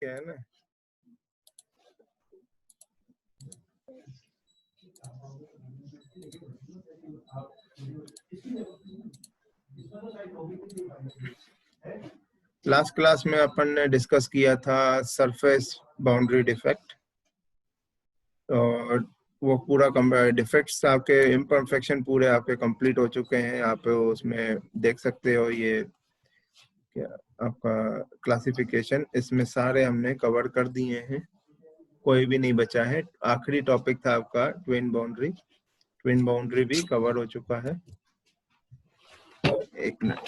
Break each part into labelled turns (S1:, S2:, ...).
S1: किया है ना। लास्ट क्लास में अपन ने डिस्कस किया था सरफेस बाउंड्री डिफेक्ट, और वो पूरा डिफेक्ट्स आपके इम्परफेक्शन पूरे आपके कंप्लीट हो चुके हैं। आप उसमें देख सकते हो ये क्या आपका क्लासिफिकेशन, इसमें सारे हमने कवर कर दिए हैं, कोई भी नहीं बचा है। आखिरी टॉपिक था आपका ट्विन बाउंड्री, ट्विन बाउंड्री भी कवर हो चुका है। एक मिनट,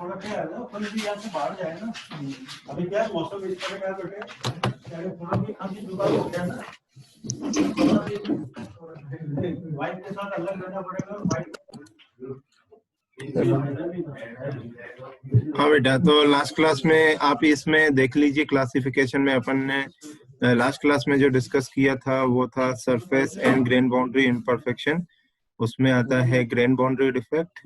S2: थोड़ा क्या है ना, अपन भी यहाँ से बाहर जाए ना, अभी क्या मौसम इस तरह का बैठे, थोड़ा भी अभी जुगाड़ हो गया ना, वाइट के साथ अलग रहना पड़ेगा। वाइट
S1: हाँ बेटा, तो लास्ट क्लास में आप इसमें देख लीजिए, क्लासिफिकेशन में अपन ने लास्ट क्लास में जो डिस्कस किया था वो था surface and grain boundary imperfection. उसमें आता है grain boundary defect,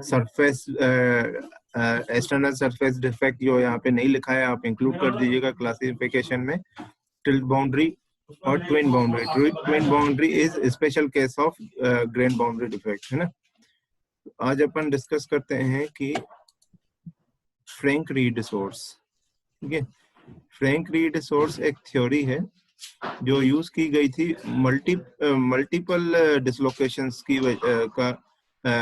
S1: surface external surface defect, जो यहाँ पे नहीं लिखा है आप इंक्लूड कर दीजिएगा क्लासिफिकेशन में, टिल्ट बाउंड्री और twin boundary. Twin boundary is special case of grain boundary defect, है ना। आज अपन डिस्कस करते हैं कि फ्रैंक रीड सोर्स, ठीक है। फ्रैंक रीड सोर्स एक थ्योरी है जो यूज की गई थी मल्टीपल डिसलोकेशंस का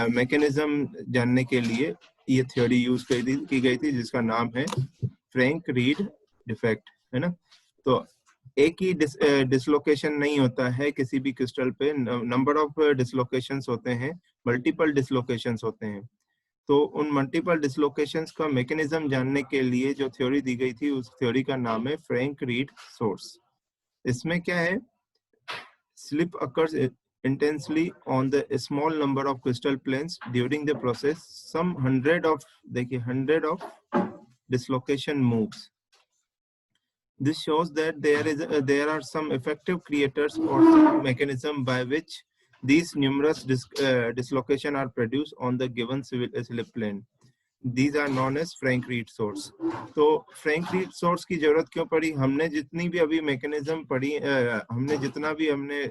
S1: मैकेनिज्म जानने के लिए। ये थ्योरी यूज की गई थी जिसका नाम है फ्रैंक रीड डिफेक्ट, है ना। तो एक ही डिसलोकेशन नहीं होता है किसी भी क्रिस्टल पे, नंबर ऑफ डिसलोकेशंस होते हैं, मल्टीपल डिसलोकेशंस होते हैं। तो उन मल्टीपल डिसलोकेशंस का मैकेनिज्म जानने के लिए जो थ्योरी दी गई थी, उस थ्योरी का नाम है फ्रैंक रीड सोर्स। इसमें क्या है, slip occurs intensely on the small number of crystal planes during the process. Some hundred of dislocation moves. This shows that there are some effective creators or some mechanism by which these numerous dislocation are produced on the given slip plane. These are known as Frank Reed source. तो Frank read source की जरूरत क्यों पड़ी? हमने जितनी भी अभी mechanism पढ़ी, हमने जितना भी हमने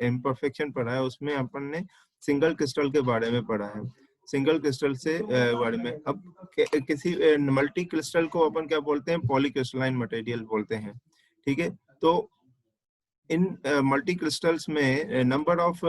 S1: इम्परफेक्शन पढ़ा है, उसमें अपन ने सिंगल क्रिस्टल के बारे में पढ़ा है, सिंगल क्रिस्टल से बारे में। अब किसी मल्टी क्रिस्टल को अपन क्या बोलते हैं? पॉलीक्रिस्टलाइन मटेरियल बोलते हैं, ठीक है। तो इन मल्टी क्रिस्टल्स में नंबर ऑफ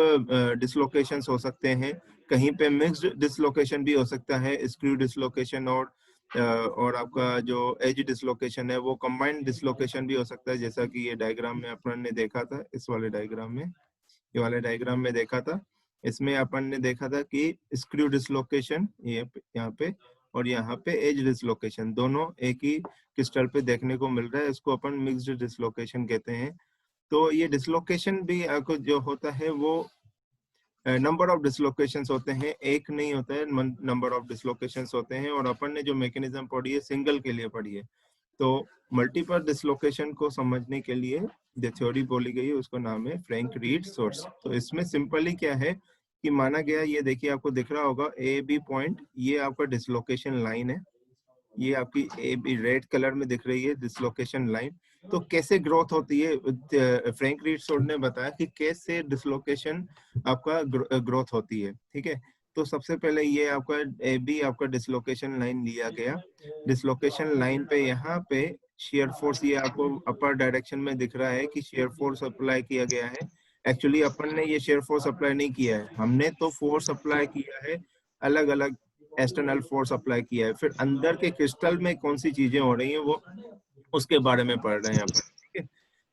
S1: डिसलोकेशंस हो सकते हैं, कहीं पे मिक्स्ड डिसलोकेशन भी हो सकता है, स्क्रू डिसलोकेशन और आपका जो एज डिसलोकेशन है वो कंबाइंड डिसलोकेशन भी हो सकता है, जैसा कि ये डायग्राम में अपन ने देखा था। इस वाले डायग्राम में, ये वाले डायग्राम में देखा था, इसमें अपन ने देखा था कि स्क्रू डिसलोकेशन ये यहाँ पे और यहाँ पे एज डिसलोकेशन दोनों एक ही क्रिस्टल पे देखने को मिल रहा है। इसको अपन मिक्स्ड डिसलोकेशन कहते हैं। तो ये डिसलोकेशन भी आपको जो होता है वो नंबर ऑफ डिसलोकेशंस होते हैं, एक नहीं होता है, नंबर ऑफ डिसलोकेशंस होते हैं। और अपन ने जो मैकेनिज्म पढ़ी है सिंगल के लिए पढ़ी है। तो मल्टीपल डिसलोकेशन को समझने के लिए जो थ्योरी बोली गई है उसका नाम है फ्रैंक रीड सोर्स। तो इसमें सिंपली क्या है कि माना गया, ये देखिए आपको दिख रहा होगा ए बी पॉइंट, ये आपका डिसलोकेशन लाइन है, ये आपकी ए बी रेड कलर में दिख रही है डिसलोकेशन लाइन। तो कैसे ग्रोथ होती है, फ्रैंक रीड सोर्स ने बताया कि कैसे डिसलोकेशन आपका ग्रोथ होती है, ठीक है। तो सबसे पहले ये आपका ए बी आपका डिसलोकेशन लाइन लिया गया। डिसलोकेशन लाइन पे यहाँ पे शेयर फोर्स, ये आपको अपर डायरेक्शन में दिख रहा है कि शेयर फोर्स अप्लाई किया गया है। एक्चुअली अपन ने ये शेयर फोर्स अप्लाई नहीं किया है, हमने तो फोर्स अप्लाई किया है, अलग अलग एक्सटर्नल फोर्स अप्लाई किया है। फिर अंदर के क्रिस्टल में कौन सी चीजें हो रही हैं वो उसके बारे में पढ़ रहे हैं यहाँ पर, ठीक है।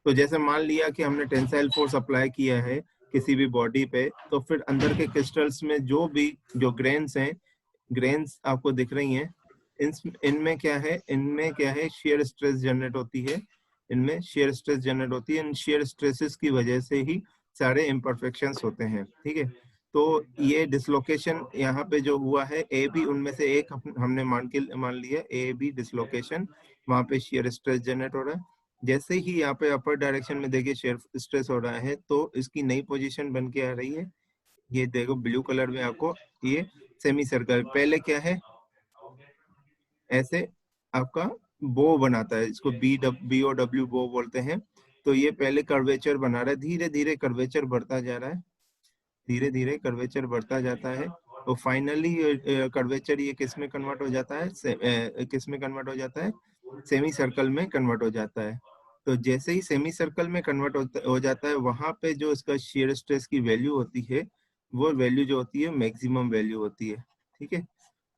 S1: तो जैसे मान लिया कि हमने टेंसाइल फोर्स अप्लाई किया है किसी भी बॉडी पे, तो फिर अंदर के क्रिस्टल्स में जो ग्रेन्स हैं, ग्रेन्स आपको दिख रही हैं, इनमें क्या है, शेयर स्ट्रेस जनरेट होती है, इनमें शेयर स्ट्रेस जनरेट होती है। इन शेयर स्ट्रेसेस की वजह से ही सारे इम्परफेक्शंस होते हैं, ठीक है। तो ये डिसलोकेशन यहाँ पे जो हुआ है, ए बी उनमें से एक हमने मान लिया ए बी डिसलोकेशन, वहां पे शेयर स्ट्रेस जनरेट हो रहा है। जैसे ही यहाँ पे अपर डायरेक्शन में देखिए शेयर स्ट्रेस हो रहा है तो इसकी नई पोजीशन बन के आ रही है। ये देखो ब्लू कलर में आपको ये सेमी सर्कल, पहले क्या है ऐसे आपका बो बनाता है, इसको BO W बो बोलते हैं। तो ये पहले कर्वेचर बना रहा है, धीरे धीरे कर्वेचर बढ़ता जा रहा है, धीरे धीरे कर्वेचर बढ़ता जाता है। तो फाइनली कर्वेचर ये किस में कन्वर्ट हो जाता है, किस में कन्वर्ट हो जाता है, सेमी सर्कल में कन्वर्ट हो जाता है। तो जैसे ही सेमी सर्कल में कन्वर्ट हो जाता है, वहां पे जो इसका शेयर स्ट्रेस की वैल्यू होती है, वो वैल्यू जो होती है मैक्सिमम वैल्यू होती है। ठीक है,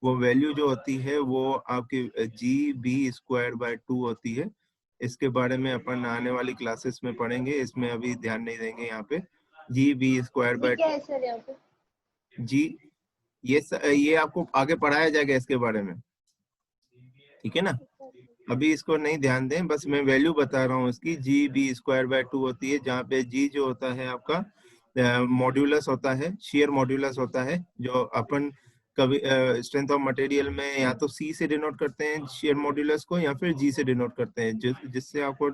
S1: वो वैल्यू जो होती है वो आपकी GB²/2 होती है। इसके बारे में अपन आने वाली क्लासेस में पढ़ेंगे, इसमें अभी ध्यान नहीं देंगे। यहाँ पे GB²/2
S3: क्या है सर यहाँ पे?
S1: जी, ये आपको आगे पढ़ाया जाएगा इसके बारे में, ठीक है ना। अभी इसको नहीं ध्यान दें, बस मैं वैल्यू बता रहा हूँ इसकी। GB²/2 होती है, जहाँ पे G जो होता है आपका मॉड्यूलस होता है, शेयर मॉड्यूलस होता है, जो अपन कभी स्ट्रेंथ ऑफ मटेरियल में या तो C से डिनोट करते हैं शेयर मॉड्यूलस को, या फिर G से डिनोट करते हैं, जिससे आपको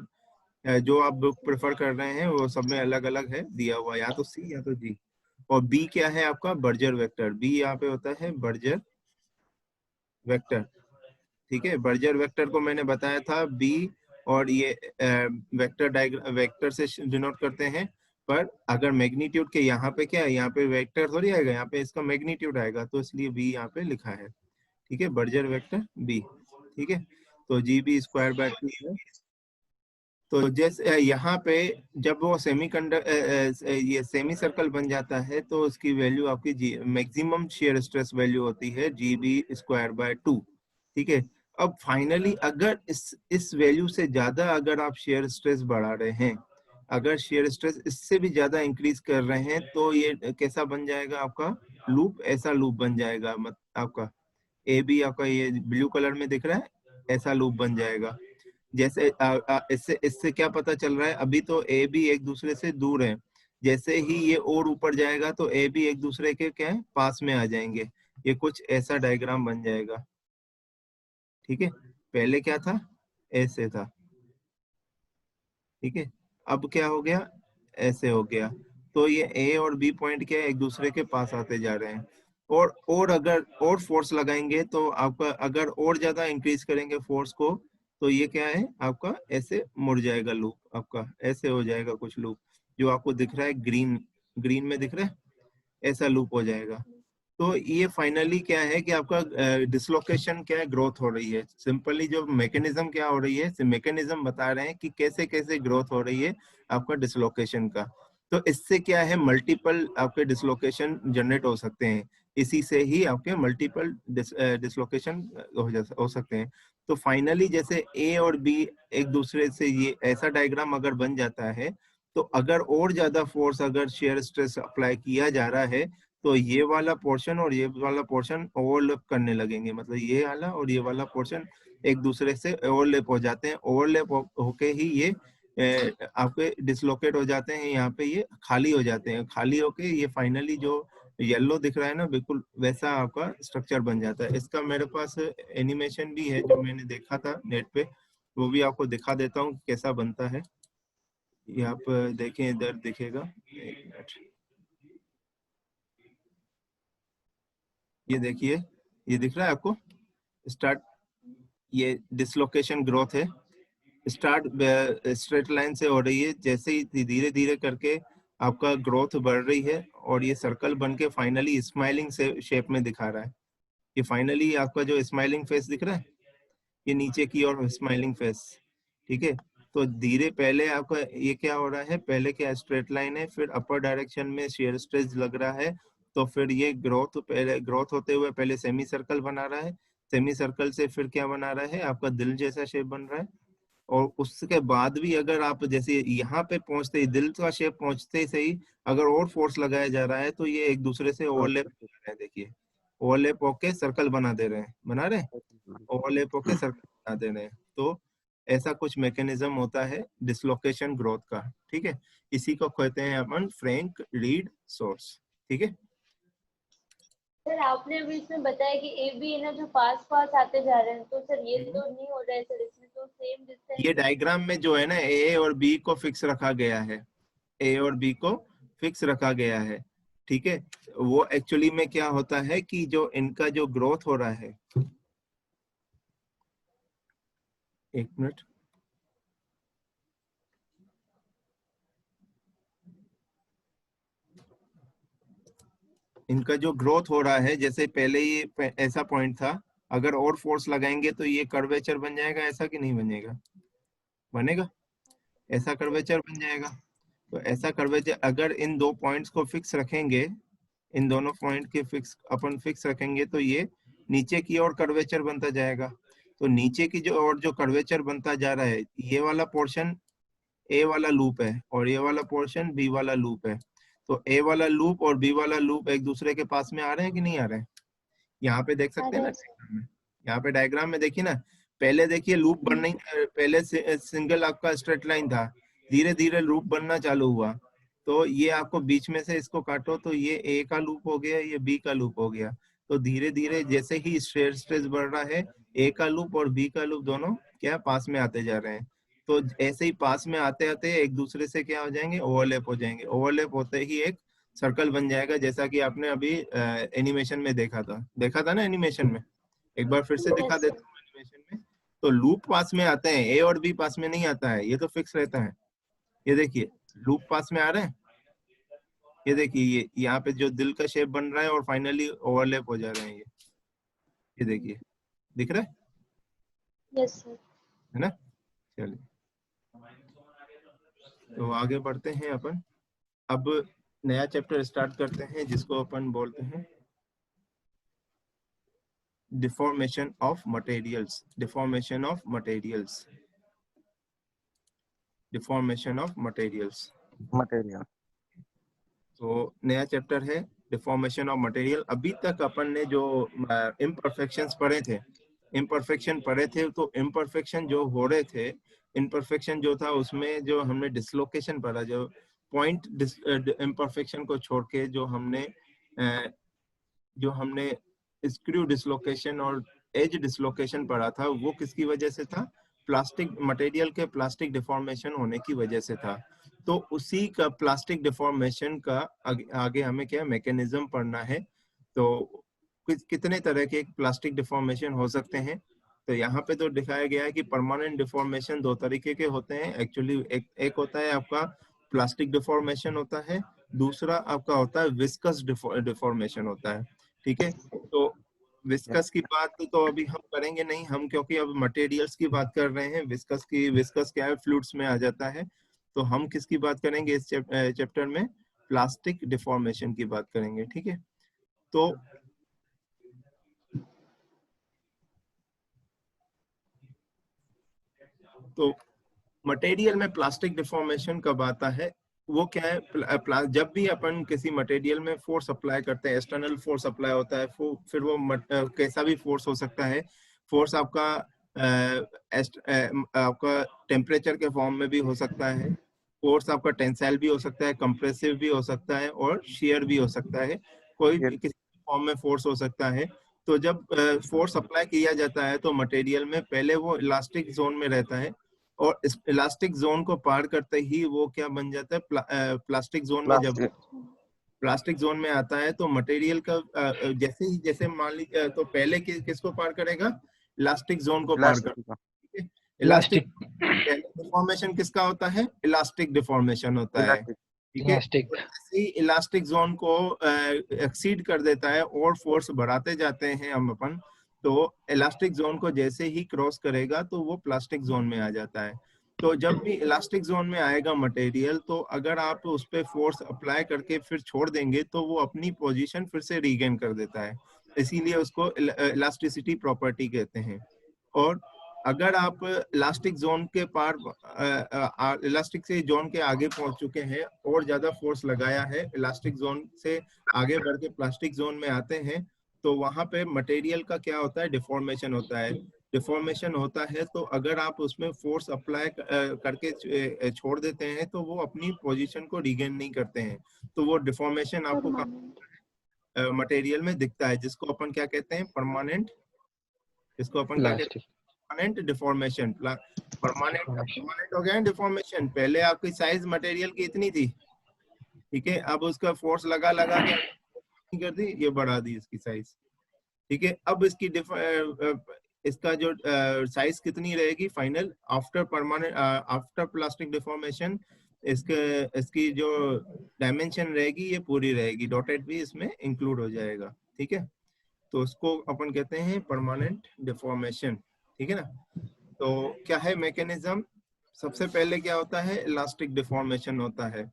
S1: जो आप बुक प्रेफर कर रहे हैं वो सब में अलग अलग है दिया हुआ, या तो C या तो G। और B क्या है आपका, बर्जर वेक्टर। B यहाँ पे होता है बर्जर वेक्टर। ठीक है, बर्जर वेक्टर को मैंने बताया था B, और ये वेक्टर से डिनोट करते हैं। पर अगर मैग्नीट्यूड के यहाँ पे क्या है, यहाँ पे वेक्टर थोड़ी आएगा, यहाँ पे इसका मैग्नीट्यूड आएगा, तो इसलिए B यहाँ पे लिखा है। ठीक है, बर्जर वेक्टर B। ठीक है, तो GB²/2 है। तो जैसे यहाँ पे जब वो ये सेमी सर्कल बन जाता है, तो उसकी वैल्यू आपकी मैक्सिमम शेयर स्ट्रेस वैल्यू होती है GB²/2। ठीक है, अब फाइनली अगर इस वैल्यू से ज्यादा अगर आप शेयर स्ट्रेस बढ़ा रहे हैं, अगर शेयर स्ट्रेस इससे भी ज्यादा इंक्रीज कर रहे हैं, तो ये कैसा बन जाएगा आपका लूप, ऐसा लूप बन जाएगा। आपका AB आपका ये ब्लू कलर में दिख रहा है, ऐसा लूप बन जाएगा। जैसे इससे क्या पता चल रहा है, अभी तो ए बी एक दूसरे से दूर है, जैसे ही ये और ऊपर जाएगा तो ए बी एक दूसरे के क्या है, पास में आ जाएंगे। ये कुछ ऐसा डायग्राम बन जाएगा। ठीक है, पहले क्या था, ऐसे था। ठीक है, अब क्या हो गया, ऐसे हो गया। तो ये ए और बी पॉइंट क्या है, एक दूसरे के पास आते जा रहे हैं। और अगर और फोर्स लगाएंगे तो आपका, अगर और ज्यादा इंक्रीज करेंगे फोर्स को, तो ये क्या है आपका, ऐसे मुड़ जाएगा लूप, आपका ऐसे हो जाएगा कुछ लूप, जो आपको दिख रहा है ग्रीन, ग्रीन में दिख रहा है, ऐसा लूप हो जाएगा। तो ये फाइनली क्या है कि आपका डिसलोकेशन क्या है, ग्रोथ हो रही है। सिंपली जो मैकेनिज्म क्या हो रही है, मैकेनिज्म बता रहे हैं कि कैसे कैसे ग्रोथ हो रही है आपका डिसलोकेशन का। तो इससे क्या है, मल्टीपल आपके डिसलोकेशन जनरेट हो सकते हैं, इसी से ही आपके मल्टीपल डिसलोकेशन हो सकते हैं। तो फाइनली जैसे ए और बी एक दूसरे से, ये ऐसा डायग्राम अगर बन जाता है, तो अगर और ज्यादा फोर्स, अगर शेयर स्ट्रेस अप्लाई किया जा रहा है, तो ये वाला पोर्शन और ये वाला पोर्शन ओवरलैप करने लगेंगे, मतलब ये वाला और ये वाला पोर्शन एक दूसरे से ओवरलैप हो जाते हैं। ओवरलैप होके ही ये आपके डिसलोकेट हो जाते हैं, यहाँ पे ये खाली हो जाते हैं। खाली होके ये फाइनली जो येलो दिख रहा है ना, बिल्कुल वैसा आपका स्ट्रक्चर बन जाता है। इसका मेरे पास एनिमेशन भी है जो मैंने देखा था नेट पे, वो भी आपको दिखा देता हूँ कैसा बनता है। ये आप देखें, इधर दिखेगा, एक मिनट, ये देखिए, ये दिख रहा है आपको स्टार्ट, ये डिसलोकेशन ग्रोथ है, स्टार्ट स्ट्रेट लाइन से हो रही है, जैसे ही धीरे धीरे करके आपका ग्रोथ बढ़ रही है, और ये सर्कल बन के फाइनली स्माइलिंग से शेप में दिखा रहा है। ये फाइनली आपका जो स्माइलिंग फेस दिख रहा है, ये नीचे की ओर स्माइलिंग फेस। ठीक है, तो धीरे पहले आपका ये क्या हो रहा है, पहले क्या स्ट्रेट लाइन है, फिर अपर डायरेक्शन में शेयर स्ट्रेस लग रहा है, तो फिर ये ग्रोथ, पहले ग्रोथ होते हुए पहले सेमी सर्कल बना रहा है, सेमी सर्कल से फिर क्या बना रहा है, आपका दिल जैसा शेप बन रहा है। और उसके बाद भी अगर आप जैसे यहाँ पे पहुंचते ही, दिल का शेप पहुंचते ही सही, अगर और फोर्स लगाया जा रहा है, तो ये एक दूसरे से ओवरलैप कर रहे हैं। देखिए, ओवरलैप होके सर्कल बना दे रहे हैं, बना रहे हैं, ओवरलैप होके सर्कल बना दे रहे हैं। तो ऐसा कुछ मैकेनिज्म होता है डिसलोकेशन ग्रोथ का। ठीक है, इसी को कहते हैं अपन फ्रैंक रीड सोर्स। ठीक है,
S3: सर आपने अभी इसमें बताया कि ए बी है ना जो पास पास आते जा रहे हैं, तो सर ये तो नहीं हो रहा है सर, इसमें तो सेम डिस्टेंस।
S1: ये डायग्राम में जो है ना ए और बी को फिक्स रखा गया है, ए और बी को फिक्स रखा गया है, ठीक है। वो एक्चुअली में क्या होता है कि जो इनका जो ग्रोथ हो रहा है, एक मिनट, इनका जो ग्रोथ हो रहा है, जैसे पहले ये ऐसा पॉइंट था, अगर और फोर्स लगाएंगे तो ये कर्वेचर बन जाएगा, ऐसा कि नहीं बनेगा, बनेगा, ऐसा कर्वेचर बन जाएगा। तो ऐसा कर्वेचर अगर इन दो पॉइंट्स को फिक्स रखेंगे, इन दोनों पॉइंट के अपन फिक्स रखेंगे तो ये नीचे की ओर कर्वेचर बनता जाएगा। तो नीचे की जो और जो कर्वेचर बनता जा रहा है, ये वाला पोर्शन ए वाला लूप है और ये वाला पोर्शन बी वाला लूप है। तो ए वाला लूप और बी वाला लूप एक दूसरे के पास में आ रहे हैं कि नहीं आ रहे हैं? यहाँ पे देख सकते हैं ना डायग्राम में, यहाँ पे डायग्राम में देखिए ना, पहले देखिए लूप बनना, पहले सिंगल आपका स्ट्रेट लाइन था, धीरे धीरे लूप बनना चालू हुआ। तो ये आपको बीच में से इसको काटो तो ये ए का लूप हो गया, ये बी का लूप हो गया। तो धीरे धीरे जैसे ही स्ट्रेस बढ़ रहा है, ए का लूप और बी का लूप दोनों क्या पास में आते जा रहे हैं। तो ऐसे ही पास में आते आते एक दूसरे से क्या हो जाएंगे, ओवरलैप हो जाएंगे। ओवरलैप होते ही एक सर्कल बन जाएगा, जैसा कि आपने अभी एनिमेशन में देखा था ना एनिमेशन में। एक बार फिर से दिखा
S3: Yes,
S1: देता हूँ एनिमेशन में। तो लूप पास में आते हैं, ए और बी पास में नहीं आता है, ये तो फिक्स रहता है। ये देखिए लूप पास में आ रहे हैं, ये देखिए ये यहाँ पे जो दिल का शेप बन रहा है और फाइनली ओवरलैप हो जा रहे हैं, ये देखिए दिख रहा है,
S3: yes sir.
S1: है ना। चलिए तो आगे बढ़ते हैं अपन, अब नया चैप्टर स्टार्ट करते हैं जिसको अपन बोलते हैं deformation of materials. Deformation of materials, deformation of materials.
S4: Material.
S1: तो नया चैप्टर है डिफॉर्मेशन ऑफ मटेरियल। अभी तक अपन ने जो इम्परफेक्शंस पढ़े थे, इम्परफेक्शन पढ़े थे, तो इम्परफेक्शन जो हो रहे थे, इम्परफेक्शन जो था उसमें जो हमने डिसलोकेशन पढ़ा, जो पॉइंट इम्परफेक्शन को छोड़ के जो हमने स्क्रू डिसलोकेशन और एज डिसलोकेशन पढ़ा था, वो किसकी वजह से था? प्लास्टिक मटेरियल के प्लास्टिक डिफॉर्मेशन होने की वजह से था। तो उसी का प्लास्टिक डिफॉर्मेशन का आगे हमें क्या मैकेनिज्म पढ़ना है। तो कितने तरह के प्लास्टिक डिफॉर्मेशन हो सकते हैं? तो यहाँ पे तो दिखाया गया है कि परमानेंट डिफॉर्मेशन दो तरीके के होते हैं एक्चुअली। एक होता है आपका प्लास्टिक डिफॉर्मेशन होता है, दूसरा आपका होता है विस्कस डिफॉर्मेशन होता है, ठीक है। तो विस्कस की बात तो अभी हम करेंगे नहीं हम, क्योंकि अब मटेरियल्स की बात कर रहे हैं। विस्कस क्या है, फ्लूइड्स में आ जाता है। तो हम किसकी बात करेंगे इस चैप्टर में? प्लास्टिक डिफॉर्मेशन की बात करेंगे, ठीक है। तो मटेरियल में प्लास्टिक डिफॉर्मेशन कब आता है? वो क्या है, जब भी अपन किसी मटेरियल में फोर्स अप्लाई करते हैं, एक्सटर्नल फोर्स अप्लाई होता है, फिर वो कैसा भी फोर्स हो सकता है। फोर्स आपका टेम्परेचर के फॉर्म में भी हो सकता है, फोर्स आपका टेंसाइल भी हो सकता है, कंप्रेसिव भी हो सकता है और शियर भी हो सकता है। कोई किसी फॉर्म में फोर्स हो सकता है। तो जब फोर्स अप्लाई किया जाता है तो मटेरियल में पहले वो इलास्टिक जोन में रहता है, और इस इलास्टिक जोन को पार करते ही वो क्या बन जाता है, प्लास्टिक जोन में। जब प्लास्टिक जोन में आता है तो मटेरियल का जैसे मान लीजिए, तो पहले किसको पार करेगा? इलास्टिक जोन को पार करेगा, ठीक है। इलास्टिक डिफॉर्मेशन किसका होता है? इलास्टिक डिफॉर्मेशन होता है, ठीक है। जैसे ही इलास्टिक जोन को एक्सीड कर देता है और फोर्स बढ़ाते जाते हैं हम अपन, तो इलास्टिक जोन को जैसे ही क्रॉस करेगा तो वो प्लास्टिक जोन में आ जाता है। तो जब भी इलास्टिक जोन में आएगा मटेरियल, तो अगर आप उस पर फोर्स अप्लाई करके फिर छोड़ देंगे तो वो अपनी पोजीशन फिर से रीगेन कर देता है, इसीलिए उसको इलास्टिसिटी प्रॉपर्टी कहते हैं। और अगर आप इलास्टिक जोन के पार इलास्टिक से जोन के आगे पहुंच चुके हैं और ज्यादा फोर्स लगाया है, इलास्टिक जोन से आगे बढ़ के प्लास्टिक जोन में आते हैं, तो वहां पे मटेरियल का क्या होता है? डिफॉर्मेशन होता है। डिफॉर्मेशन होता है तो अगर आप उसमें फोर्स अप्लाई करके छोड़ देते हैं तो वो अपनी पोजीशन को रिगेन नहीं करते हैं। तो वो डिफॉर्मेशन आपको मटेरियल में दिखता है, जिसको अपन क्या कहते हैं? परमानेंट। इसको अपन क्या कहते हैं? परमानेंट डिफॉर्मेशन, परमानेंट हो गया डिफॉर्मेशन। पहले आपकी साइज मटेरियल की इतनी थी, ठीक है, अब उसका फोर्स लगा लगा के कर दी, ये बढ़ा दी इसकी साइज, ठीक है। अब इसकी इसका जो साइज कितनी रहेगी final after permanent, after plastic deformation, इसकी जो डायमेंशन रहेगी ये पूरी रहेगी, डॉटेड भी इसमें इंक्लूड हो जाएगा, ठीक है। तो उसको अपन कहते हैं परमानेंट डिफॉर्मेशन, ठीक है ना। तो क्या है मैकेनिज्म, सबसे पहले क्या होता है, इलास्टिक डिफॉर्मेशन होता है।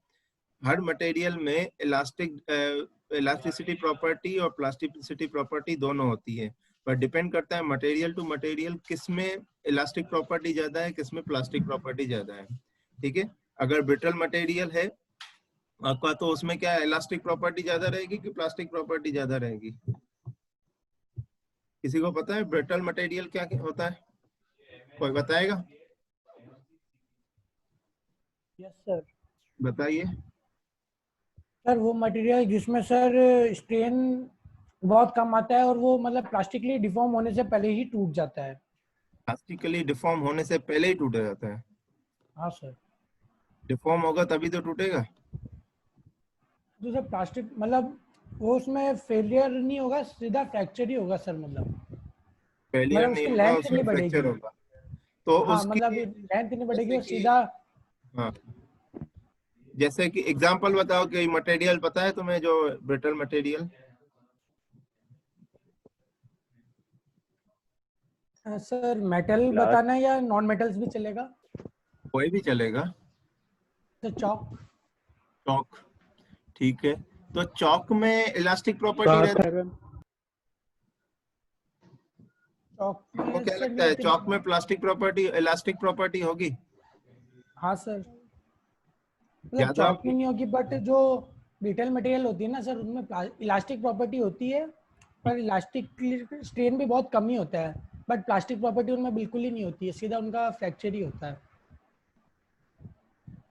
S1: हर मटेरियल में इलास्टिसिटी प्रॉपर्टी और प्लास्टिसिटी प्रॉपर्टी दोनों होती है, पर डिपेंड करता है मटेरियल टू मटेरियल किस में इलास्टिक प्रॉपर्टी ज्यादा है, किस में प्लास्टिक प्रॉपर्टी ज्यादा है, ठीक है। अगर ब्रिटल मटेरियल है आपका, तो उसमें क्या इलास्टिक प्रॉपर्टी ज्यादा रहेगी कि प्लास्टिक प्रॉपर्टी ज्यादा रहेगी? किसी को पता है ब्रिटल मटेरियल क्या होता है? कोई बताएगा?
S4: Yes sir.
S1: बताइए।
S4: सर वो मटेरियल जिसमें सर स्ट्रेन बहुत कम आता है और वो मतलब प्लास्टिकली डिफॉर्म होने से पहले ही टूट जाता है।
S1: प्लास्टिकली डिफॉर्म होने से पहले ही टूट जाता है?
S4: हाँ सर।
S1: डिफॉर्म होगा तभी तो टूटेगा।
S4: तो सर प्लास्टिक मतलब वो उसमें फेलियर नहीं होगा, सीधा फ्रैक्चर ही होगा सर,
S1: फेलियर
S4: मतलब
S1: नहीं
S4: उसकी
S1: होगा,
S4: लेंथ
S1: उसमें
S4: नहीं
S1: फ्रैक्चर
S4: बढ़ेगी।
S1: होगा। तो
S4: हाँ
S1: उसकी
S4: मतलब लेंथ नहीं बढ़ेगी
S1: जैसे
S4: और
S1: कि,
S4: सीधा।
S1: हाँ, जैसे कि एग्जांपल बताओ कि मटेरियल पता है तुम्हें जो ब्रिटल मटेरियल?
S4: सर मेटल बताना है या नॉन मेटल्स भी चलेगा?
S1: कोई भी चलेगा।
S4: तो चॉक।
S1: चौक, ठीक है। तो चौक में इलास्टिक प्रॉपर्टी रहती है,
S4: चॉक
S1: आपको
S4: में
S1: क्या
S4: सर
S1: लगता
S4: नहीं
S1: है
S4: होती
S1: चौक
S4: बट।
S1: में प्लास्टिक प्रॉपर्टी, इलास्टिक प्रॉपर्टी होगी
S4: हाँ सर, मतलब
S1: ज्यादा
S4: चॉक में
S1: होगी?
S4: नहीं होगी बट जो ब्रिटल मटेरियल होती है ना सर, उनमें इलास्टिक प्रॉपर्टी होती है, पर इलास्टिक स्ट्रेन भी बहुत कम ही होता है, बट प्लास्टिक प्रॉपर्टी उनमें बिल्कुल ही नहीं होती है, सीधा उनका फ्रैक्चर ही होता है।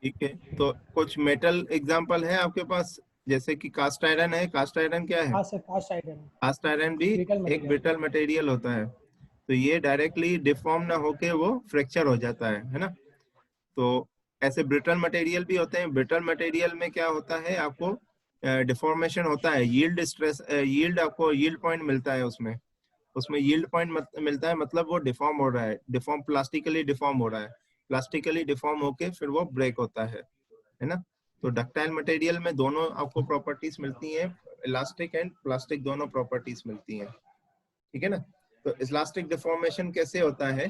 S1: ठीक है, तो कुछ मेटल एग्जांपल है आपके पास? जैसे कि कास्ट आयरन है, कास्ट आयरन क्या है?
S4: हाँ sir, cast iron
S1: cast iron भी
S4: ब्रिटल
S1: एक
S4: मटेरियल।
S1: ब्रिटल मटेरियल होता है। तो ये डायरेक्टली डिफॉर्म ना होके वो फ्रैक्चर हो जाता है ना। तो ऐसे ब्रिटल मटेरियल भी होते हैं। ब्रिटल मटेरियल में क्या होता है, आपको डिफॉर्मेशन होता है, यील्ड स्ट्रेस, यील्ड, आपको यील्ड पॉइंट मिलता है उसमें। उसमें यील्ड पॉइंट मिलता है, मतलब वो डिफॉर्म हो रहा है, डिफॉर्म प्लास्टिकली डिफॉर्म हो रहा है, प्लास्टिकली डिफॉर्म होके फिर वो ब्रेक होता है ना। तो डक्टाइल मटेरियल में दोनों आपको प्रॉपर्टीज मिलती हैं, इलास्टिक एंड प्लास्टिक दोनों प्रॉपर्टीज मिलती हैं, ठीक है ना। तो इलास्टिक डिफॉर्मेशन कैसे होता है,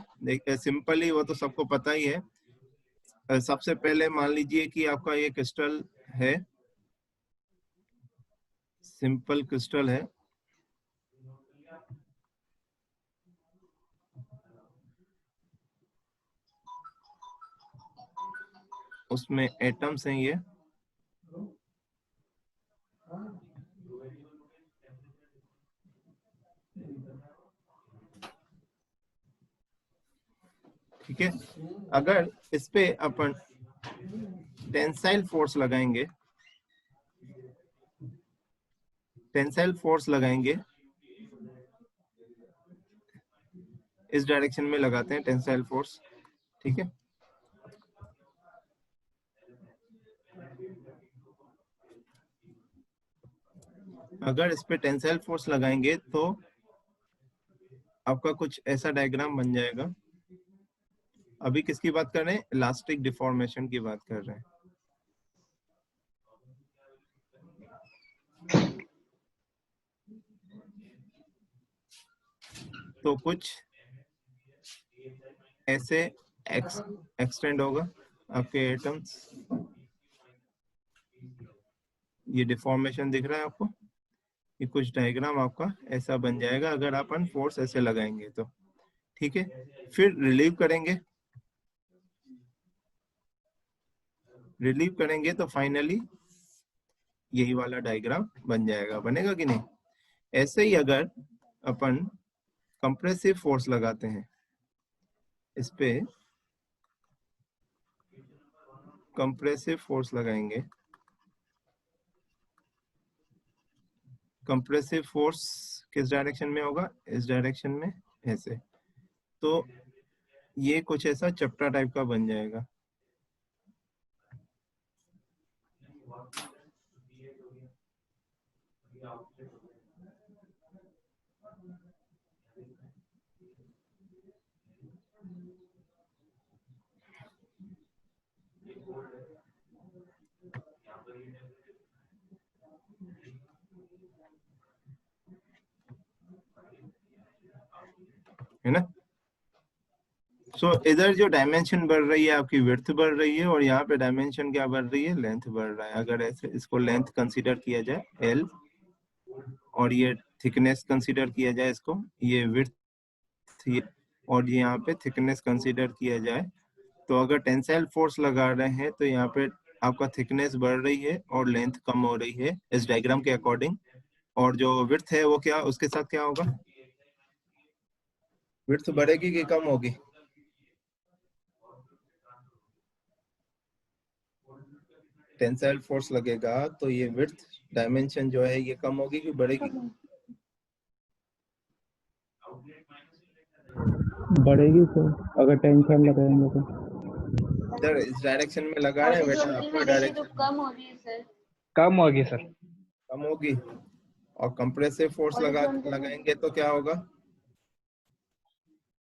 S1: सिंपली वो तो सबको पता ही है। सबसे पहले मान लीजिए कि आपका ये क्रिस्टल है, सिंपल क्रिस्टल है, उसमें एटम्स हैं ये, ठीक है। अगर इस पे अपन टेंसाइल फोर्स लगाएंगे, टेंसाइल फोर्स लगाएंगे, इस डायरेक्शन में लगाते हैं टेंसाइल फोर्स, ठीक है। अगर इस पे टेंसाइल फोर्स लगाएंगे तो आपका कुछ ऐसा डायग्राम बन जाएगा। अभी किसकी बात कर रहे हैं? इलास्टिक डिफॉर्मेशन की बात कर रहे हैं। तो कुछ ऐसे एक्सटेंड होगा आपके एटम्स, ये डिफॉर्मेशन दिख रहा है आपको, ये कुछ डायग्राम आपका ऐसा बन जाएगा अगर अपन फोर्स ऐसे लगाएंगे तो, ठीक है। फिर रिलीव करेंगे, रिलीव करेंगे तो फाइनली यही वाला डायग्राम बन जाएगा, बनेगा कि नहीं? ऐसे ही अगर अपन कंप्रेसिव फोर्स लगाते हैं, इस पे कंप्रेसिव फोर्स लगाएंगे, कंप्रेसिव फोर्स किस डायरेक्शन में होगा? इस डायरेक्शन में, ऐसे। तो ये कुछ ऐसा चपटा टाइप का बन जाएगा। है ना? सो इधर जो डायमेंशन बढ़ रही है आपकी विड्थ बढ़ रही है, और यहाँ पे डायमेंशन क्या बढ़ रही है, लेंथ बढ़ रहा है। अगर ऐसे इसको लेंथ कंसीडर किया जाए L, और ये थिकनेस कंसीडर किया जाए इसको, ये विड्थ, और ये यहाँ पे थिकनेस कंसीडर किया जाए, तो अगर टेंसाइल फोर्स लगा रहे हैं तो यहाँ पे आपका थिकनेस बढ़ रही है और लेंथ कम हो रही है इस डायग्राम के अकॉर्डिंग। और जो विड्थ है वो क्या, उसके साथ क्या होगा, विड्थ बढ़ेगी कि कम होगी? टेंसाइल फोर्स लगेगा तो ये विड्थ डायमेंशन जो है ये कम होगी कि बढ़ेगी?
S5: बढ़ेगी सर, अगर टेंशन लगाएंगे तो।
S1: इधर इस डायरेक्शन में लगा रहे हैं बेटा,
S3: हॉरिजॉन्टल
S1: अपर
S3: में देखिए तो
S1: डायरेक्शन
S3: कम हो रही है सर।
S5: कम होगी सर।
S1: कम होगी। और कंप्रेसिव फोर्स
S3: हॉरिजॉन्टल में
S1: लगाएंगे तो क्या होगा?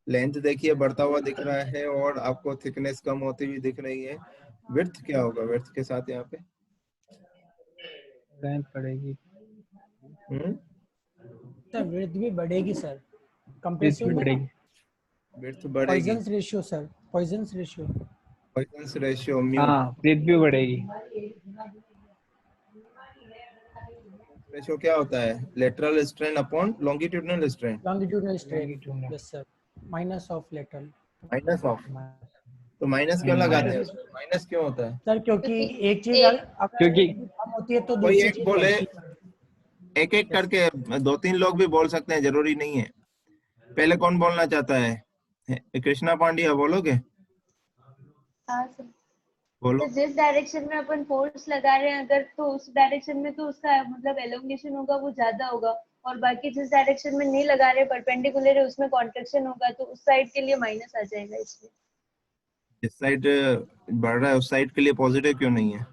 S1: लेंथ देखिए बढ़ता हुआ दिख रहा है और आपको थिकनेस कम होती हुई दिख रही है। विड्थ क्या होगा विड्थ के साथ यहाँ पे?
S5: लेंथ बढ़ेगी,
S4: सर विड्थ भी बढ़ेगी सर,
S5: विड्थ
S4: कंप्रेसिव
S5: भी
S4: में ना।
S5: बढ़ेगी।
S1: विड्थ बढ़ेगी।
S4: Poisson's ratio sir, Poisson's ratio.
S1: Poisson's ratio mu.
S5: हाँ, विड्थ भी बढ़ेगी।
S1: रेशियो क्या होता है? Lateral strain upon longitudinal strain.
S4: Longitudinal strain,
S5: Longitudinal।
S4: Yes sir, minus of lateral.
S1: Minus of, तो माइनस क्यों लगाते हैं उसमें? माइनस क्यों होता है?
S4: सर क्योंकि
S3: क्योंकि
S4: एक चीज
S3: एक
S4: अगर
S5: क्योंकि
S4: कम होती है तो
S1: कोई
S4: दूसरी
S1: एक
S4: चीज
S1: बोले,
S4: बढ़ती है।
S1: एक एक करके, दो तीन लोग भी बोल सकते हैं, जरूरी नहीं है। पहले कौन बोलना चाहता है? कृष्णा पांड्या, बोलोगे?
S3: हाँ सर।
S1: बोलो।
S3: तो जिस डायरेक्शन में अपन फोर्स लगा रहे हैं अगर, तो उस डायरेक्शन में तो उसका मतलब एलोंगेशन होगा वो ज्यादा होगा, और बाकी जिस डायरेक्शन में नहीं लगा रहे परपेंडिकुलर है उसमें कॉन्ट्रेक्शन होगा, तो उस साइड के लिए माइनस आ जाएगा इसलिए।
S1: जिस साइड बढ़ रहा है उस साइड के लिए पॉजिटिव क्यों नहीं है?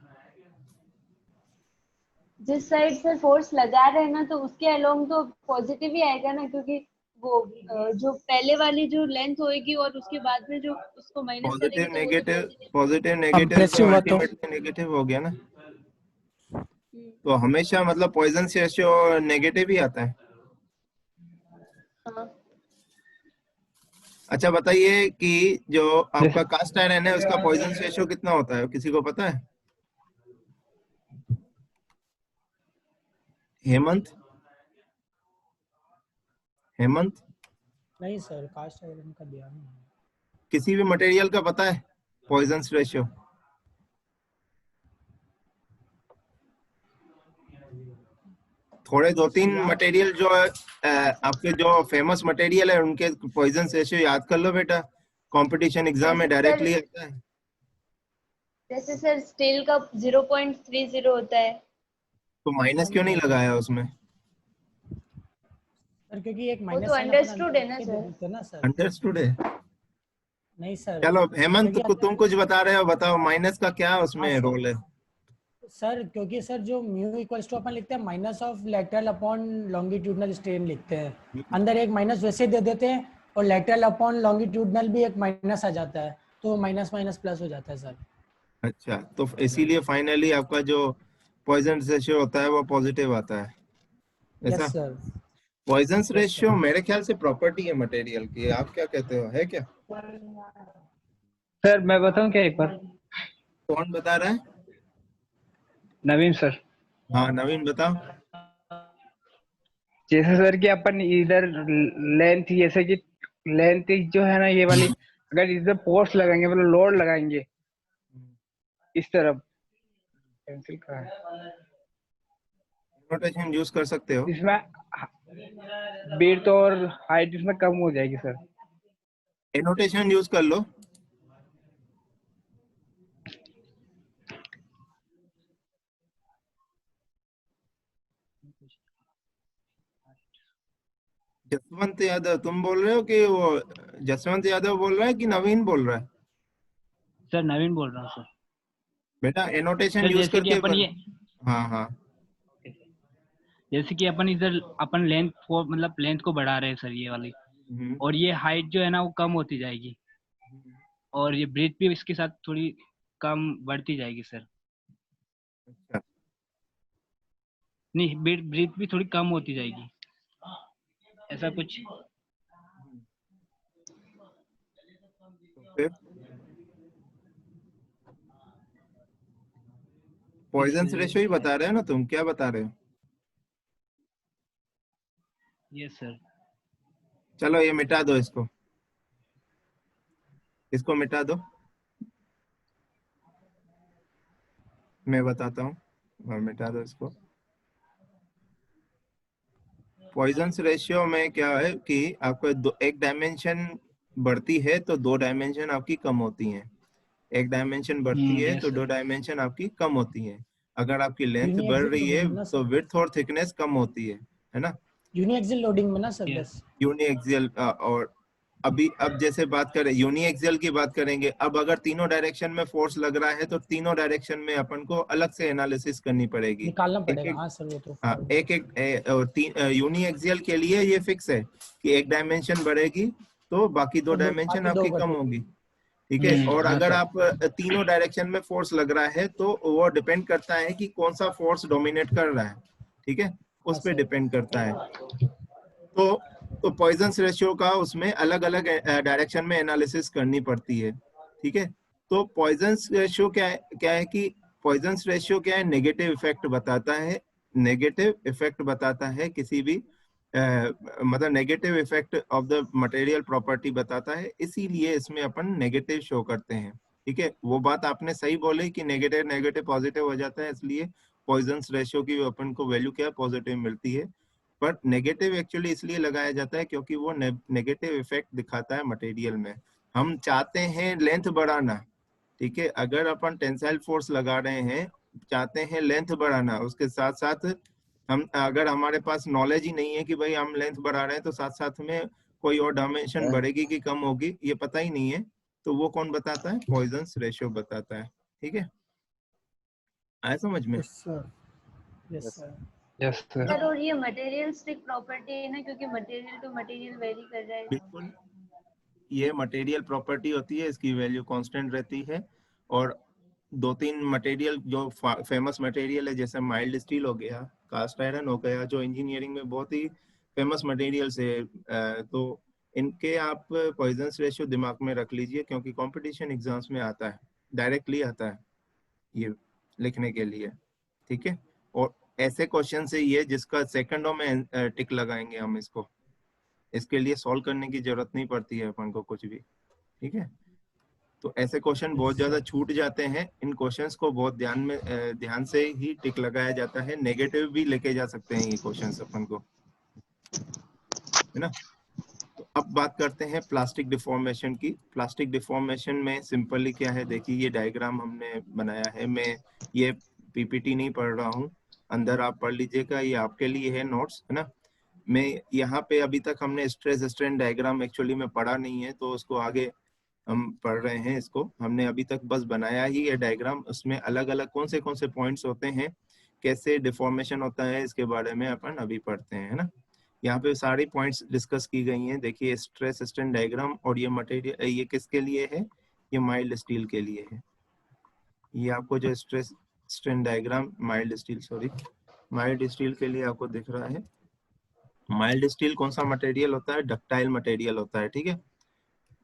S3: जिस साइड से फोर्स लगा रहे हैं ना तो उसके अलोंग तो पॉजिटिव ही आएगा ना, क्योंकि वो जो पहले वाली जो लेंथ होएगी और उसके बाद में जो उसको माइनस करेंगे
S1: पॉजिटिव
S3: तो वो तो
S1: नेगेटिव,
S3: पॉजिटिव।
S1: पॉजिटिव नेगेटिव तो
S4: कंप्रेसिव हुआ तो
S1: अल्टीमेटली नेगेटिव हो गया ना। तो हमेशा मतलब पॉइजन रेशियो नेगेटिव ही आता है।
S3: हाँ
S1: अच्छा बताइए कि जो
S5: जैसे
S1: आपका कास्ट आयरन है उसका पॉइजन रेशियो कितना होता है, किसी को पता है? हेमंत, हेमंत,
S4: नहीं सर, कास्ट आयरन का ध्यान नहीं है।
S1: किसी भी मटेरियल का पता है पॉइजन रेशियो? थोड़े दो तीन मटेरियल जो है, आपके जो फेमस मटेरियल है उनके पॉइजन रेशियो याद कर लो बेटा, कंपटीशन एग्जाम में
S3: जैसे सर,
S1: डायरेक्टली आता है।
S3: जैसे सर स्टील का 0.30 होता है।
S1: तो माइनस क्यों नहीं लगाया उसमें?
S4: सर क्योंकि एक
S3: वो
S4: माइनस
S3: तो
S4: साइन अपन
S3: अंडरस्टूड
S4: अंदर
S3: है
S4: लिख
S3: ना
S4: के दे
S3: सर।
S4: देते हैं ना सर।
S1: अंडरस्टूड है।
S4: नहीं सर,
S1: चलो हेमंत
S4: क्योंकि
S1: को तुम कुछ बता रहे हो, बताओ माइनस का क्या
S4: हाँ
S1: उसमें
S4: सर,
S1: रोल है?
S4: सर क्योंकि सर जो म्यू इक्वल्स टू अपन लिखते हैं minus of lateral upon longitudinal strain लिखते हैं, अंदर एक माइनस वैसे दे देते हैं और लेटरल अपॉन लॉन्गिट्यूडनल भी एक माइनस आ जाता है, तो माइनस माइनस प्लस हो जाता है सर।
S1: अच्छा, तो इसीलिए फाइनली आपका जो पॉइजन रेशियो होता है वो पॉजिटिव आता है,
S4: यस
S1: ऐसा?
S4: Sir,
S1: Poisson
S4: yes
S1: ratio
S4: sir.
S1: मेरे ख्याल से प्रॉपर्टी है मटेरियल की, आप क्या कहते हो, है क्या?
S5: सर मैं बताऊं क्या एक बार?
S1: कौन बता रहा है?
S5: नवीन सर।
S1: हाँ नवीन बताओ।
S5: जैसे सर कि अपन इधर लेंथ, जैसे कि लेंथ जो है ना ये वाली, अगर इधर फोर्स लगाएंगे मतलब लोड लगाएंगे इस तरफ, पेंसिल का है
S1: नोटेशन यूज कर सकते हो।
S5: इसमें, विड्थ और हाइट इसमें कम हो जाएगी सर।
S1: एनोटेशन यूज कर लो। जसवंत यादव तुम बोल रहे हो कि वो जसवंत यादव बोल रहा है कि नवीन बोल रहा है?
S5: सर नवीन बोल रहा हूँ सर।
S1: बेटा एनोटेशन
S5: सर
S1: यूज
S5: जैसे कि
S1: करके
S5: अपन ये,
S1: हाँ हाँ
S5: जैसे कि अपन इधर अपन लेंथ को मतलब लेंथ को बढ़ा रहे हैं सर ये वाली,
S1: हम्म,
S5: और ये हाइट जो है ना वो कम होती जाएगी, और ये ब्रीथ भी इसके साथ थोड़ी कम बढ़ती जाएगी सर।
S1: अच्छा
S5: नहीं, ब्रीथ भी थोड़ी कम होती जाएगी, ऐसा कुछ।
S1: तो फिर पॉइजन रेशियो ही बता रहे हो ना तुम, क्या बता रहे हो?
S5: Yes sir.
S1: चलो ये मिटा दो, इसको इसको मिटा दो, मैं बताता हूँ, और मिटा दो इसको। पॉइजन रेशियो में क्या है कि आपको एक डायमेंशन बढ़ती है तो दो डायमेंशन आपकी कम होती हैं, एक डायमेंशन बढ़ती है
S5: यस
S1: तो दो
S5: सर।
S1: डायमेंशन आपकी कम होती है। अगर आपकी लेंथ बढ़
S4: यूनिएक्सियल
S1: रही है
S4: लोडिंग में ना
S1: तो
S4: सर,
S1: विड्थ और थिकनेस कम होती है ना?
S4: यूनिएक्सियल लोडिंग में ना सर
S5: यस।
S4: बस।
S1: यूनिएक्सियल और अभी अब जैसे बात करें यूनिएक्सियल की बात करेंगे, अब अगर तीनों डायरेक्शन में फोर्स लग रहा है तो तीनों डायरेक्शन में अपन को अलग से एनालिसिस करनी पड़ेगी।
S4: निकालना
S1: एक
S4: पड़ेगा,
S1: एक
S4: हाँ सर वो तो
S1: हाँ
S4: फॉर्मूला।
S1: एक यूनिएक्सियल के लिए ये फिक्स है कि एक डायमेंशन बढ़ेगी तो बाकी दो
S4: तो
S1: डायमेंशन
S4: बाकी दो
S1: आपकी कम
S4: घटेगी।
S1: होगी। ठीक है, और
S5: हाँ
S1: अगर
S5: सर।
S1: आप तीनों डायरेक्शन में फोर्स लग रहा है तो वो डिपेंड करता है कि कौन सा फोर्स डोमिनेट कर रहा है। ठीक है,
S4: हाँ
S1: उस पर
S4: सर।
S1: डिपेंड करता है। तो पॉइजन रेशियो का उसमें अलग अलग डायरेक्शन में एनालिसिस करनी पड़ती है। ठीक है, तो पॉइजन रेशियो क्या है कि पॉइजन रेशियो क्या है, नेगेटिव इफेक्ट बताता है, नेगेटिव इफेक्ट बताता है किसी भी मतलब negative effect of the material property बताता है, इसीलिए इसमें अपन नेगेटिव शो करते हैं। ठीक है, वो बात आपने सही बोली कि नेगेटिव नेगेटिव पॉजिटिव हो जाता है, इसलिए पॉइजन रेशियो की अपन को वैल्यू क्या पॉजिटिव मिलती है। पर नेगेटिव एक्चुअली इसलिए लगाया जाता है क्योंकि वो नेगेटिव इफेक्ट दिखाता है मटेरियल में। हम चाहते हैं लेंथ बढ़ाना, ठीक है, अगर अपन टेंसाइल फोर्स लगा रहे हैं, चाहते हैं लेंथ बढ़ाना, उसके साथ साथ हम अगर हमारे पास नॉलेज ही नहीं है कि भाई हम लेंथ बढ़ा रहे हैं तो साथ साथ में कोई और डायमेंशन बढ़ेगी कि कम होगी ये पता ही नहीं है, तो वो कौन बताता है? पॉइजन रेशियो बताता है। ठीक है, आया समझ में?
S4: Yes sir, yes sir.
S5: Yes sir.
S3: Sir और ये मटेरियलिस्टिक प्रॉपर्टी है ना, क्योंकि मटेरियल टू मटेरियल वेरी कर रहा है।
S1: बिल्कुल, ये मटेरियल प्रॉपर्टी होती है, इसकी वैल्यू कांस्टेंट रहती है। और दो तीन मटेरियल जो फेमस मटेरियल है, जैसे माइल्ड स्टील हो गया, कास्ट आयरन हो गया, जो इंजीनियरिंग में बहुत ही फेमस मटेरियल्स है, तो इनके आप पॉइजन रेशियो दिमाग में रख लीजिए क्योंकि कंपटीशन एग्जाम्स में आता है, डायरेक्टली आता है ये लिखने के लिए। ठीक है, और ऐसे क्वेश्चन से ये जिसका सेकंडों में टिक लगाएंगे हम इसको, इसके लिए सॉल्व करने की जरूरत नहीं पड़ती है अपन को कुछ भी। ठीक है, तो ऐसे क्वेश्चन बहुत
S4: यस
S1: ज्यादा
S4: सर।
S1: छूट जाते हैं, इन क्वेश्चंस को बहुत ध्यान से ही टिक लगाया जाता है, नेगेटिव भी लेके जा सकते हैं ये क्वेश्चंस अपन को, है ना? तो अब बात करते हैं प्लास्टिक डिफॉर्मेशन की। प्लास्टिक डिफॉर्मेशन में सिंपली क्या है, देखिए ये डायग्राम हमने बनाया है, मैं ये पीपीटी नहीं पढ़ रहा हूँ, अंदर आप पढ़ लीजिएगा, ये आपके लिए है नोट्स, है ना? मैं यहाँ पे अभी तक हमने स्ट्रेस स्ट्रेन डायग्राम एक्चुअली में पढ़ा नहीं है, तो उसको आगे हम पढ़ रहे हैं, इसको हमने अभी तक बस बनाया ही है डायग्राम, उसमें अलग अलग कौन से पॉइंट्स होते हैं, कैसे डिफॉर्मेशन होता है, इसके बारे में अपन अभी पढ़ते हैं, है ना? यहाँ पे सारी पॉइंट्स डिस्कस की गई हैं। देखिए स्ट्रेस स्ट्रेन डायग्राम, और ये मटेरियल ये किसके लिए है? ये माइल्ड स्टील के लिए है। ये आपको जो stress strain diagram mild steel, sorry, mild steel के लिए आपको दिख रहा है। माइल्ड स्टील कौन सा मटेरियल होता है? डक्टाइल मटेरियल होता है। ठीक है,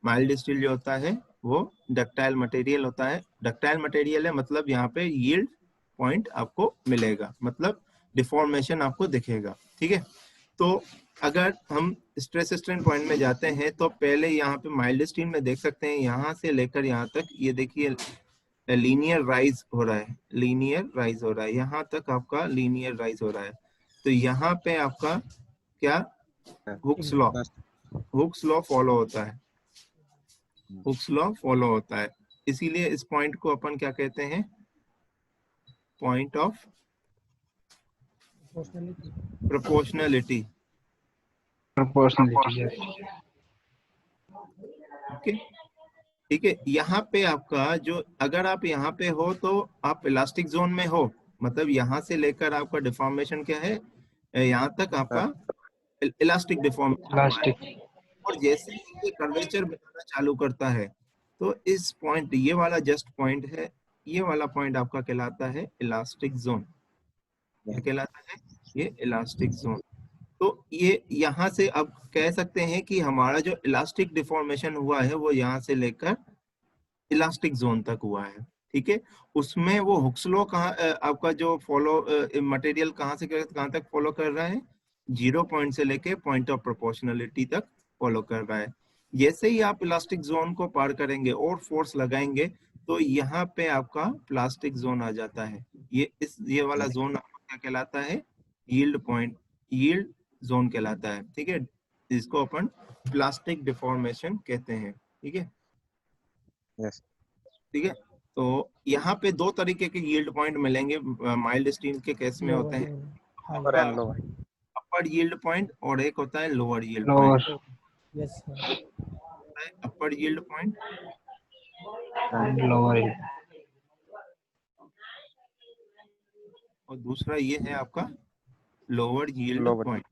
S1: माइल्ड स्टील जो होता है वो डक्टाइल मटेरियल होता है। डक्टाइल मटेरियल है मतलब यहाँ पे यील्ड पॉइंट आपको मिलेगा, मतलब डिफॉर्मेशन आपको दिखेगा। ठीक है, तो अगर हम स्ट्रेस स्ट्रेन पॉइंट में जाते हैं तो पहले यहाँ पे माइल्ड स्टील में देख सकते हैं, यहाँ से लेकर यहाँ तक ये देखिए लीनियर राइज हो रहा है, लीनियर राइज हो रहा है, यहाँ तक आपका लीनियर राइज हो रहा है। तो यहाँ पे आपका क्या, Hooke's law, Hooke's law follow होता है, हुक्स लॉ फॉलो होता है। इसीलिए इस पॉइंट को अपन क्या कहते हैं? Point of
S4: proportionality.
S1: Proportionality.
S5: Proportionality.
S1: Okay, ठीक है। यहाँ पे आपका जो, अगर आप यहाँ पे हो तो आप इलास्टिक जोन में हो, मतलब यहाँ से लेकर आपका डिफॉर्मेशन क्या है, यहाँ तक आपका इलास्टिक डिफॉर्मेशन हुआ है।
S5: इलास्टिक।
S1: और जैसे ही ये कर्वेचर बनाना चालू करता है तो इस पॉइंट, ये वाला जस्ट पॉइंट है, ये वाला पॉइंट आपका कहलाता है इलास्टिक जोन। क्या कहलाता है? ये इलास्टिक जोन। तो ये यहाँ से अब कह सकते हैं कि हमारा जो इलास्टिक डिफॉर्मेशन हुआ है वो यहाँ से लेकर इलास्टिक जोन तक हुआ है, ठीक है। उसमें वो हुक्स लॉ कहाँ, आपका जो फॉलो मटेरियल कहाँ से कहाँ तक फॉलो कर रहा है, 0 पॉइंट से लेके पॉइंट ऑफ प्रोपोर्शनलिटी तक फॉलो कर रहा है। जैसे ही आप इलास्टिक जोन को पार करेंगे और फोर्स लगाएंगे तो यहाँ पे आपका प्लास्टिक जोन आ जाता है। ये वाला जोन आपका क्या कहलाता है? यील्ड पॉइंट, यील्ड जोन कहलाता है, ठीक है। इसको अपन प्लास्टिक डिफॉर्मेशन कहते हैं, ठीक है।
S6: यस,
S1: ठीक है, तो यहाँ पे दो तरीके के यील्ड पॉइंट मिलेंगे माइल्ड स्टील के केस में होते हैं,
S6: upper and lower.
S1: Upper yield point और एक होता है lower yield
S5: lower.
S1: Point.
S4: Yes sir.
S1: Upper yield point
S5: and lower.
S1: और दूसरा ये है आपका लोअर यील्ड
S6: लोअर।
S1: पॉइंट।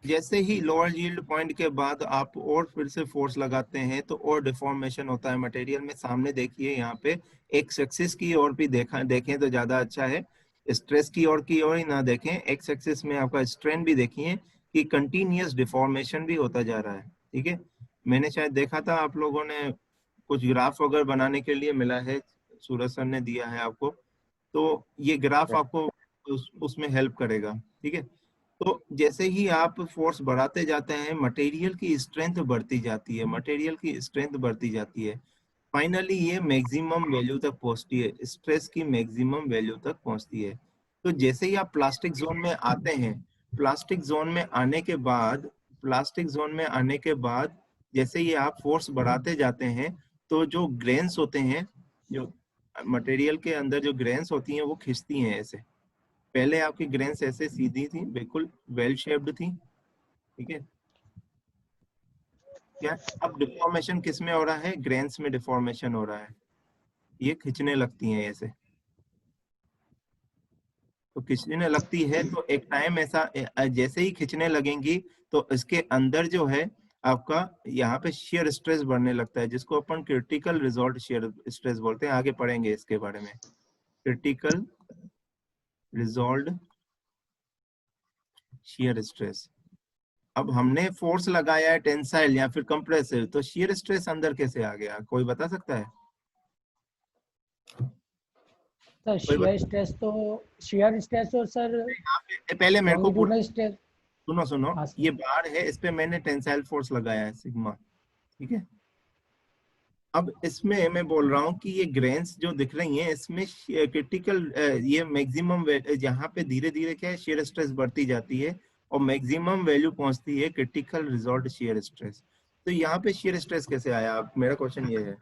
S1: जैसे ही लोअर यील्ड पॉइंट के बाद आप और फिर से फोर्स लगाते हैं तो और डिफॉर्मेशन होता है मटेरियल में। सामने देखिए यहाँ पे एक्स एक्सिस की ओर भी देखें तो ज्यादा अच्छा है, स्ट्रेस की ओर ही ना देखें। एक्स एक्सिस में आपका स्ट्रेन भी देखिए कि कंटिन्यूअस डिफॉर्मेशन भी होता जा रहा है, ठीक है। मैंने शायद देखा था आप लोगों ने कुछ ग्राफ वगैरह बनाने के लिए मिला है, सूरज सर ने दिया है आपको, तो ये ग्राफ आपको उसमें हेल्प करेगा, ठीक है। तो जैसे ही आप फोर्स बढ़ाते जाते हैं मटेरियल की स्ट्रेंथ बढ़ती जाती है, मटेरियल की स्ट्रेंथ बढ़ती जाती है। फाइनली ये मैक्सिमम वैल्यू तक पहुंचती है, स्ट्रेस की मैक्सिमम वैल्यू तक पहुंचती है। तो जैसे ही आप प्लास्टिक जोन में आते हैं, प्लास्टिक जोन में आने के बाद, प्लास्टिक जोन में आने के बाद जैसे ही आप फोर्स बढ़ाते जाते हैं तो जो ग्रेन्स होते हैं, जो मटेरियल के अंदर जो ग्रेन्स होती हैं वो खिंचती हैं ऐसे। पहले आपकी ग्रेन्स ऐसे सीधी थी, बिल्कुल वेल शेप्ड थी, ठीक है। क्या अब डिफॉर्मेशन किस में हो रहा है? ग्रेन्स में डिफॉर्मेशन हो रहा है, ये खिंचने लगती हैं ऐसे। तो खिंचने लगती है तो एक टाइम ऐसा, जैसे ही खिंचने लगेंगी तो इसके अंदर जो है आपका यहाँ पे शेयर स्ट्रेस बढ़ने लगता है, जिसको अपन क्रिटिकल रिजॉल्ट शेयर स्ट्रेस बोलते हैं। आगे पढ़ेंगे इसके बारे में, क्रिटिकल रिजॉल्व शेयर स्ट्रेस। अब हमने फोर्स लगाया है टेंसाइल या फिर कंप्रेसिव, तो शियर स्ट्रेस अंदर कैसे आ गया? कोई बता सकता है?
S4: सर शियर स्ट्रेस तो, शियर स्ट्रेस और सर
S1: पहले मेरे को
S4: लॉन्गिट्यूडनल स्ट्रेस।
S1: सुनो,
S4: हाँ सर।
S1: ये बार है, इस पे मैंने टेंसाइल फोर्स लगाया है सिग्मा, ठीक है। अब इसमें मैं बोल रहा हूँ कि ये ग्रेन्स जो दिख रही हैं इसमें क्रिटिकल, ये मैक्सिमम यहाँ पे धीरे धीरे क्या है, शियर स्ट्रेस बढ़ती जाती है और मैक्सिमम वैल्यू पहुंचती है क्रिटिकल रिजॉल्ट शियर स्ट्रेस। तो यहाँ पे शियर स्ट्रेस कैसे आया? आप, मेरा क्वेश्चन ये है।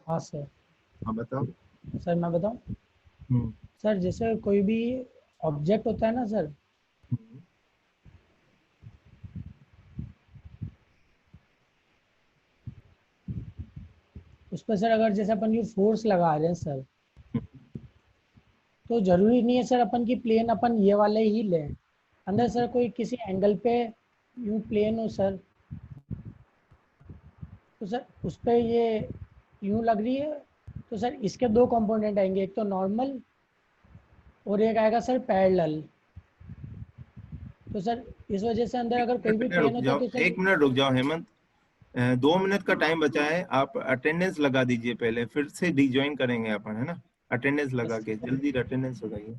S4: हाँ सर।
S1: हाँ बताओ।
S4: सर मैं बताऊं? सर जैसे कोई भी ऑब्जेक्ट होता है ना सर, उस पर सर अगर जैसे अपन ये फोर्स लगा रहे हैं सर, तो जरूरी नहीं है सर अपन की प्लेन अपन ये वाले ही लें। अंदर सर कोई किसी एंगल पे यूं प्लेन हो सर, तो सर उस पर ये यूं लग रही है, तो सर इसके दो कंपोनेंट आएंगे, एक तो नॉर्मल और एक आएगा सर पैरेलल। तो सर इस वजह से अंदर अगर कोई भी प्लेन होता है तो सर,
S1: 1 मिनट रुक जाओ हेमंत, 2 मिनट का टाइम बचा है। आप अटेंडेंस लगा दीजिए पहले, फिर से रिज्वाइन करेंगे अपन, है ना। अटेंडेंस लगा के जल्दी अटेंडेंस लगाइए।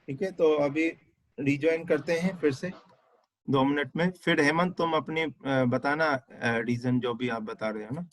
S1: ठीक है, तो अभी रिज्वाइन करते हैं फिर से 2 मिनट में। फिर हेमंत तुम अपनी बताना रीजन जो भी आप बता रहे हो ना।